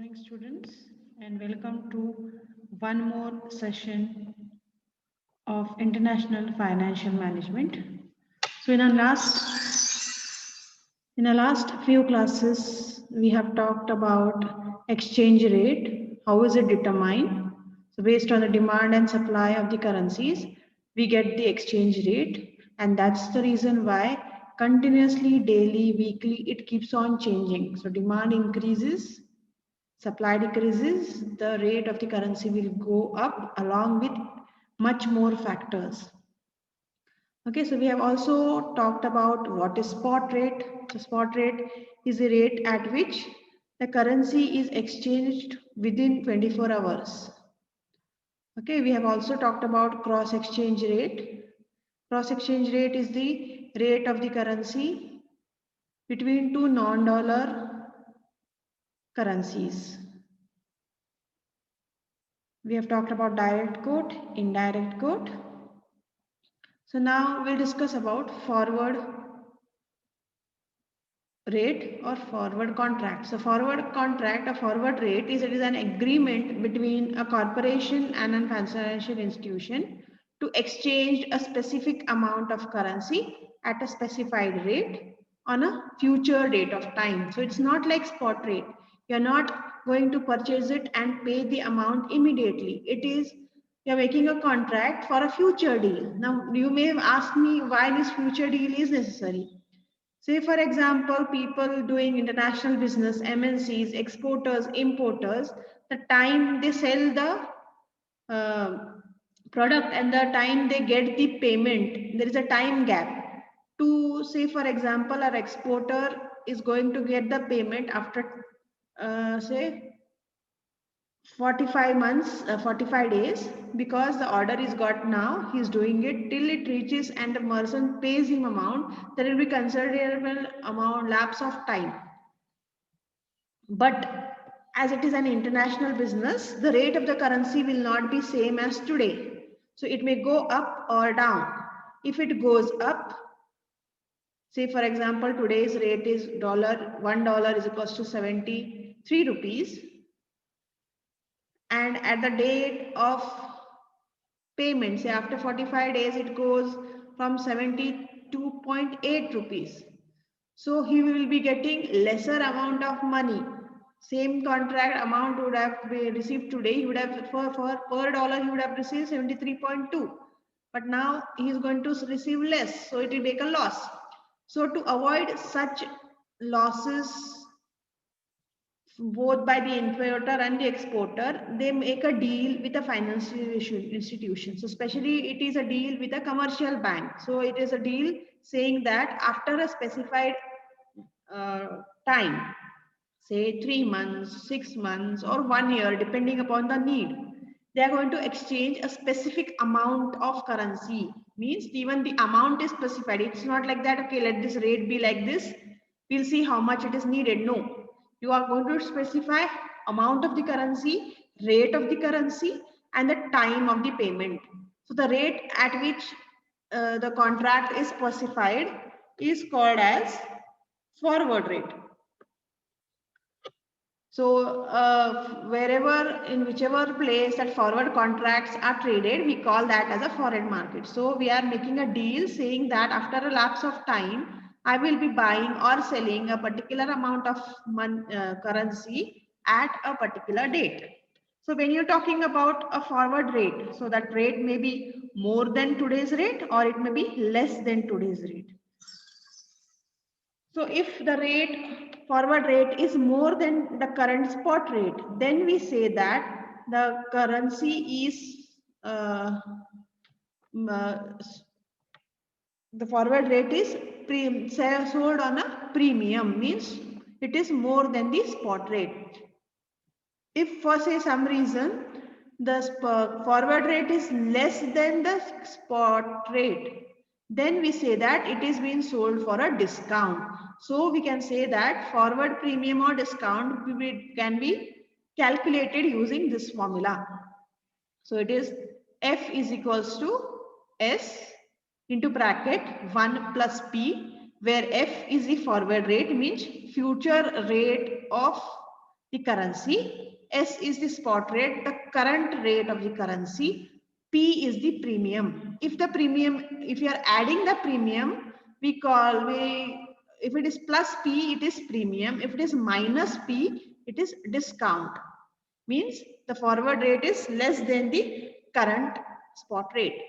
morning, students, and welcome to one more session of International Financial Management. So, in our last few classes, we have talked about exchange rate. How is it determined? So, based on the demand and supply of the currencies, we get the exchange rate, and that's the reason why continuously, daily, weekly, it keeps on changing. So, demand increases, supply decreases, the rate of the currency will go up along with much more factors. Okay, so we have also talked about what is spot rate. So spot rate is the rate at which the currency is exchanged within 24 hours. Okay, we have also talked about cross exchange rate. Cross exchange rate is the rate of the currency between two non-dollar currencies. We have talked about direct quote, indirect quote. So now we'll discuss about forward rate or forward contract. So forward contract or forward rate is an agreement between a corporation and a financial institution to exchange a specific amount of currency at a specified rate on a future date of time. So it's not like spot rate. You're not going to purchase it and pay the amount immediately. It is you're making a contract for a future deal. Now you may have asked me why this future deal is necessary. Say, for example, people doing international business, MNCs, exporters, importers, the time they sell the product and the time they get the payment, there is a time gap. To say, for example, our exporter is going to get the payment after, say, 45 months, 45 days, because the order is got now, he's doing it till it reaches and the merchant pays him amount, there will be considerable amount lapse of time. But as it is an international business, the rate of the currency will not be same as today. So it may go up or down. If it goes up, say for example, today's rate is $1 is equals to 73 rupees. And at the date of payment, say after 45 days, it goes from 72.8 rupees. So he will be getting lesser amount of money. Same contract amount would have been received today. He would have for per dollar he would have received 73.2. But now he is going to receive less, so it will make a loss. So to avoid such losses both by the importer and the exporter, they make a deal with a financial institution. So especially it is a deal with a commercial bank. So it is a deal saying that after a specified time, say 3 months, 6 months or 1 year, depending upon the need, they are going to exchange a specific amount of currency. Means even the amount is specified. It's not like that, okay, let this rate be like this. We'll see how much it is needed. No, you are going to specify amount of the currency, rate of the currency, and the time of the payment. So the rate at which the contract is specified is called as forward rate. So wherever, in whichever place that forward contracts are traded, we call that as a foreign market. So we are making a deal saying that after a lapse of time, I will be buying or selling a particular amount of currency at a particular date. So when you're talking about a forward rate, so that rate may be more than today's rate or it may be less than today's rate. So if the forward rate is more than the current spot rate, then we say that the currency is the forward rate is sold on a premium, means it is more than the spot rate. If for say some reason the forward rate is less than the spot rate, then we say that it is being sold for a discount. So we can say that forward premium or discount can be calculated using this formula. So it is F is equals to S into bracket 1 plus P, where F is the forward rate, means future rate of the currency. S is the spot rate, the current rate of the currency. P is the premium. If you are adding the premium, if it is plus P, it is premium. If it is minus P, it is discount. Means the forward rate is less than the current spot rate.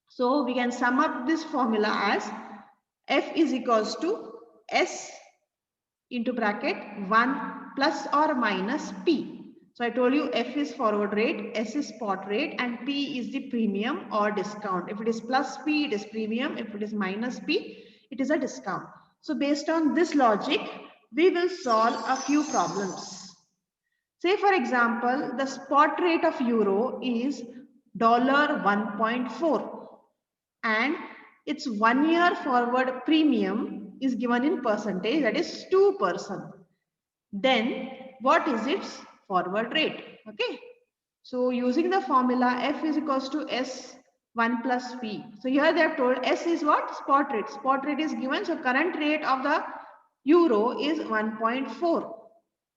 So we can sum up this formula as F is equals to S into bracket 1 plus or minus P. So I told you F is forward rate, S is spot rate, and P is the premium or discount. If it is plus P, it is premium. If it is minus P, it is a discount. So based on this logic, we will solve a few problems. Say for example, the spot rate of euro is $1.4 and its 1 year forward premium is given in percentage, that is 2%. Then what is its forward rate? Okay. So using the formula F is equals to S1 plus P. So here they have told S is what? Spot rate. Spot rate is given. So current rate of the euro is 1.4.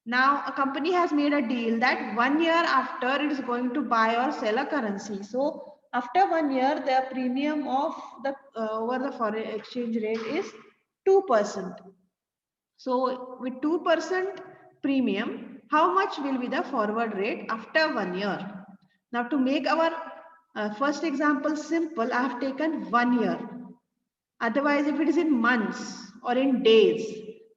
Now a company has made a deal that 1 year after it is going to buy or sell a currency. So after 1 year, the premium of the over the foreign exchange rate is 2%. So with 2% premium, how much will be the forward rate after 1 year? Now to make our first example simple, I have taken 1 year. Otherwise, if it is in months or in days,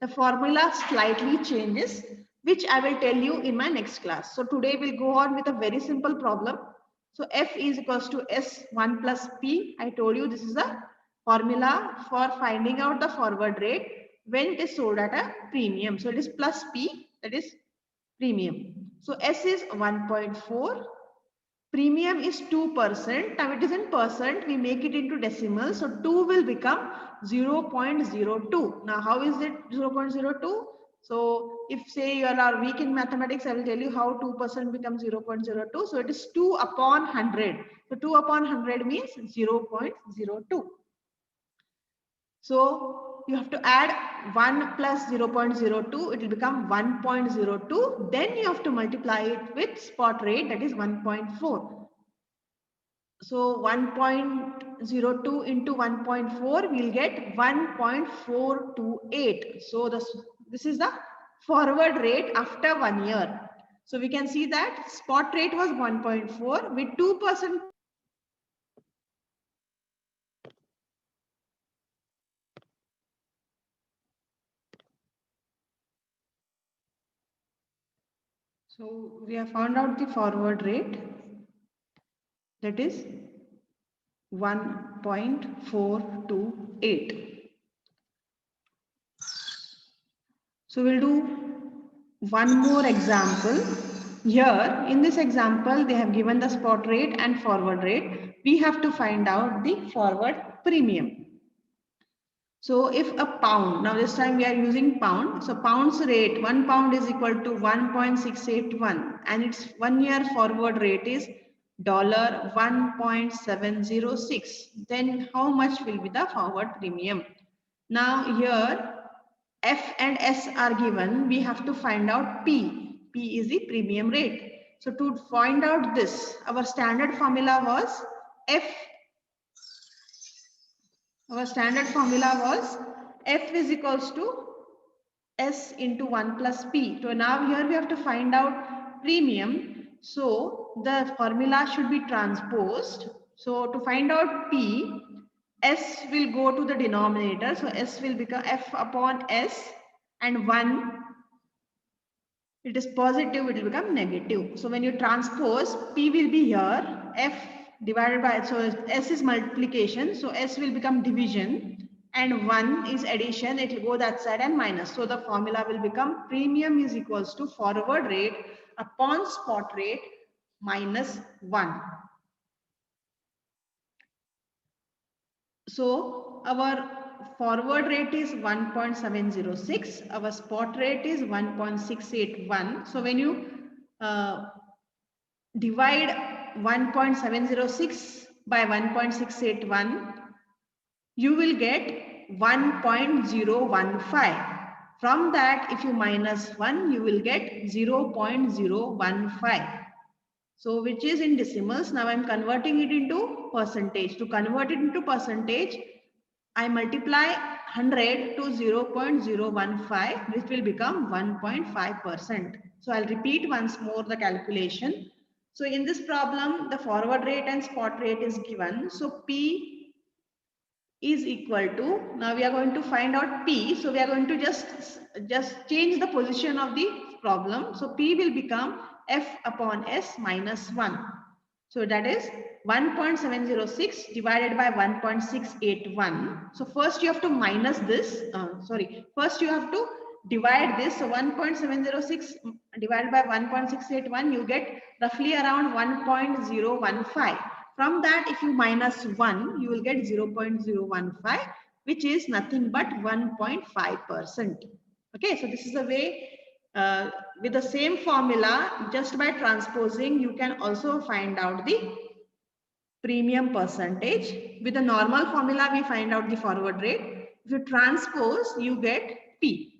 the formula slightly changes, which I will tell you in my next class. So today we'll go on with a very simple problem. So F is equals to S1 plus P. I told you this is a formula for finding out the forward rate when it is sold at a premium. So it is plus P, that is premium. So S is 1.4. Premium is 2%. Now it is in percent. We make it into decimal. So 2 will become 0.02. Now how is it 0.02? So if say you are weak in mathematics, I will tell you how 2% becomes 0.02. So it is 2 upon 100. So 2 upon 100 means 0.02. So you have to add 1 plus 0.02. It will become 1.02. Then you have to multiply it with spot rate, that is 1.4. So 1.02 into 1.4, we'll get 1.428. So this is the forward rate after 1 year. So we can see that spot rate was 1.4 with 2%. So we have found out the forward rate, that is 1.428. So we'll do one more example. Here in this example, they have given the spot rate and forward rate. We have to find out the forward premium. So if a pound, now this time we are using pound. So pound's rate, 1 pound is equal to 1.681 and its 1 year forward rate is $1.706. Then how much will be the forward premium? Now here F and S are given. We have to find out P. P is the premium rate. So to find out this, our standard formula was F is equals to S into 1 plus P. So now here we have to find out premium. So the formula should be transposed. So to find out P, S will go to the denominator. So S will become F upon S, and 1, it is positive, it will become negative. So when you transpose, P will be here, F divided by, so S is multiplication, so S will become division, and 1 is addition, it will go that side, and minus. So the formula will become premium is equals to forward rate upon spot rate minus 1. So our forward rate is 1.706, our spot rate is 1.681. So when you divide 1.706 by 1.681, you will get 1.015. From that, if you minus 1, you will get 0.015. So which is in decimals. Now I'm converting it into percentage. To convert it into percentage, I multiply 100 to 0.015, which will become 1.5%. So I'll repeat once more the calculation. So in this problem, the forward rate and spot rate is given. So P is equal to, now we are going to find out P. So we are going to just change the position of the problem. So P will become F upon S minus 1. So that is 1.706 divided by 1.681. So first you have to minus this. First you have to divide this. So 1.706 divided by 1.681, you get roughly around 1.015. From that, if you minus 1, you will get 0.015, which is nothing but 1.5%. Okay, so this is the way. With the same formula, just by transposing, you can also find out the premium percentage. With the normal formula, we find out the forward rate. If you transpose, you get P.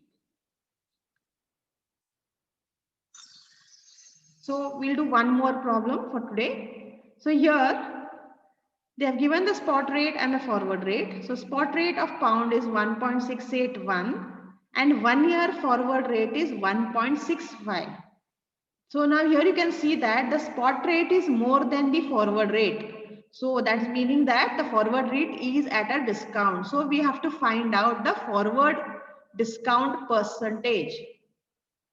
So we'll do one more problem for today. So here, they have given the spot rate and the forward rate. So spot rate of pound is 1.681 and 1 year forward rate is 1.65. So now here you can see that the spot rate is more than the forward rate. So that's meaning that the forward rate is at a discount. So we have to find out the forward discount percentage.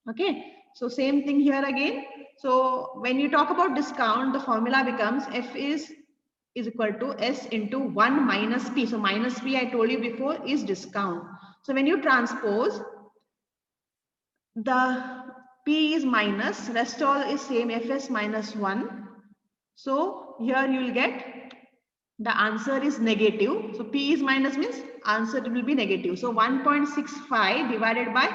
Okay, so same thing here again. So when you talk about discount, the formula becomes F is equal to S into 1 minus P. So minus P, I told you before, is discount. So when you transpose, the P is minus, rest all is same, Fs minus 1. So here you will get the answer is negative. So P is minus means answer will be negative. So 1.65 divided by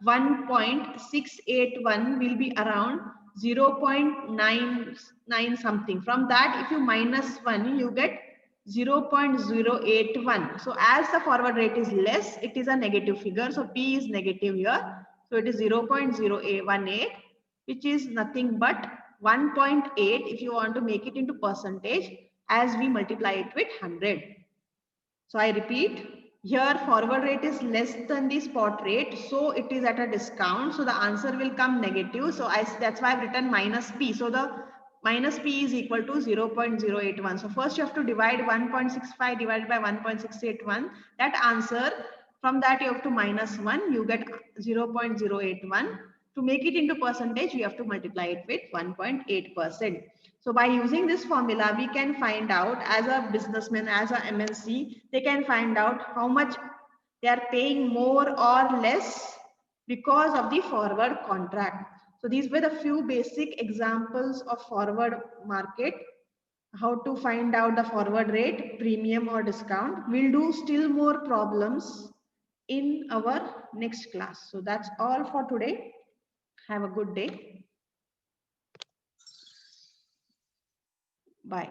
1.681 will be around 0.99 something. From that, if you minus 1, you get 0.081. So as the forward rate is less, it is a negative figure. So P is negative here. So it is 0.018, which is nothing but 1.8 if you want to make it into percentage as we multiply it with 100. So I repeat, here forward rate is less than the spot rate, so it is at a discount. So the answer will come negative. So that's why I've written minus P. So the minus P is equal to 0.081. So first you have to divide 1.65 divided by 1.681. That answer, from that you have to minus 1, you get 0.081. To make it into percentage, we have to multiply it with 1.8%. So by using this formula, we can find out as a businessman, as a MNC, they can find out how much they are paying more or less because of the forward contract. So these were the few basic examples of forward market, how to find out the forward rate, premium or discount. We'll do still more problems in our next class. So that's all for today. Have a good day. Bye.